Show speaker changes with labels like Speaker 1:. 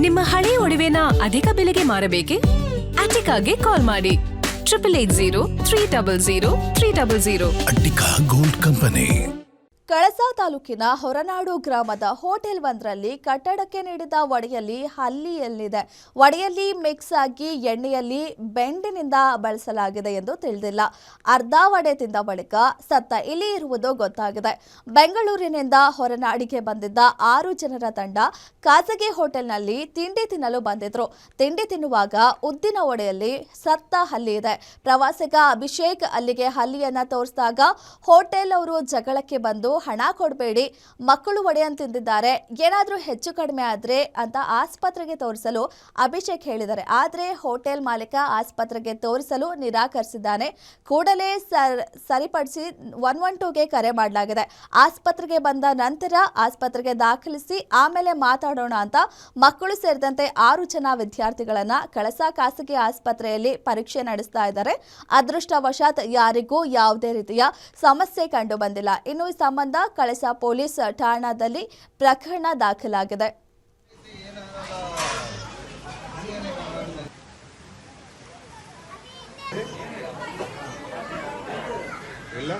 Speaker 1: ನಿಮ್ಮ ಹಳೆ ಒಡವೆನ ಅಧಿಕ ಬೆಲೆಗೆ ಮಾರಬೇಕೆ? ಅಟಿಕಾಗೆ ಕಾಲ್ ಮಾಡಿ 8803000300.
Speaker 2: Attica gold company.
Speaker 3: ಕಳಸಾ ತಾಲೂಕಿನ ಹೊರನಾಡು ಗ್ರಾಮದ ಹೋಟೆಲ್ ಒಂದರಲ್ಲಿ ಕಟ್ಟಡಕ್ಕೆ ನೀಡಿದ ಒಡೆಯಲ್ಲಿ ಹಲ್ಲಿ ಎಲ್ಲಿದೆ. ಒಡೆಯಲ್ಲಿ ಮಿಕ್ಸ್ ಆಗಿ ಎಣ್ಣೆಯಲ್ಲಿ ಬೆಂಡಿನಿಂದ ಬಳಸಲಾಗಿದೆ ಎಂದು ತಿಳಿದಿಲ್ಲ. ಅರ್ಧ ವಡೆ ತಿಂದ ಬಳಿಕ ಸತ್ತ ಇಲಿ ಇರುವುದು ಗೊತ್ತಾಗಿದೆ. ಬೆಂಗಳೂರಿನಿಂದ ಹೊರನಾಡಿಗೆ ಬಂದಿದ್ದ 6 ಜನರ ತಂಡ ಖಾಸಗಿ ಹೋಟೆಲ್ನಲ್ಲಿ ತಿಂಡಿ ತಿನ್ನಲು ಬಂದಿದ್ರು. ತಿಂಡಿ ತಿನ್ನುವಾಗ ಉದ್ದಿನ ಒಡೆಯಲ್ಲಿ ಸತ್ತ ಹಲ್ಲಿ ಇದೆ. ಪ್ರವಾಸಿಗ ಅಭಿಷೇಕ್ ಅಲ್ಲಿಗೆ ಹಲ್ಲಿಯನ್ನ ತೋರಿಸಿದಾಗ ಹೋಟೆಲ್ ಅವರು ಜಗಳಕ್ಕೆ ಬಂದು ಹಣ ಕೊಡಬೇಡಿ, ಮಕ್ಕಳು ಒಡೆಯನ್ನು ತಿಂದಿದ್ದಾರೆ, ಏನಾದರೂ ಹೆಚ್ಚು ಕಡಿಮೆ ಆದ್ರೆ ಅಂತ ಆಸ್ಪತ್ರೆಗೆ ತೋರಿಸಲು ಅಭಿಷೇಕ್ ಹೇಳಿದ್ದಾರೆ. ಆದರೆ ಹೋಟೆಲ್ ಮಾಲೀಕ ಆಸ್ಪತ್ರೆಗೆ ತೋರಿಸಲು ನಿರಾಕರಿಸಿದ್ದಾನೆ. ಕೂಡಲೇ ಸರಿಪಡಿಸಿ 112ಗೆ ಕರೆ ಮಾಡಲಾಗಿದೆ. ಆಸ್ಪತ್ರೆಗೆ ಬಂದ ನಂತರ ಆಸ್ಪತ್ರೆಗೆ ದಾಖಲಿಸಿ ಆಮೇಲೆ ಮಾತಾಡೋಣ ಅಂತ ಮಕ್ಕಳು ಸೇರಿದಂತೆ 6 ಜನ ವಿದ್ಯಾರ್ಥಿಗಳನ್ನ ಕಳಸಾ ಖಾಸಗಿ ಆಸ್ಪತ್ರೆಯಲ್ಲಿ ಪರೀಕ್ಷೆ ನಡೆಸ್ತಾ ಇದ್ದಾರೆ. ಅದೃಷ್ಟವಶಾತ್ ಯಾರಿಗೂ ಯಾವುದೇ ರೀತಿಯ ಸಮಸ್ಯೆ ಕಂಡು ಬಂದಿಲ್ಲ. ಇನ್ನು ಈ ಸಂಬಂಧ ಕಳಸಾ ಪೊಲೀಸ್ ಠಾಣಾದಲ್ಲಿ ಪ್ರಕರಣ ದಾಖಲಾಗಿದೆ.
Speaker 4: ಇಲ್ಲ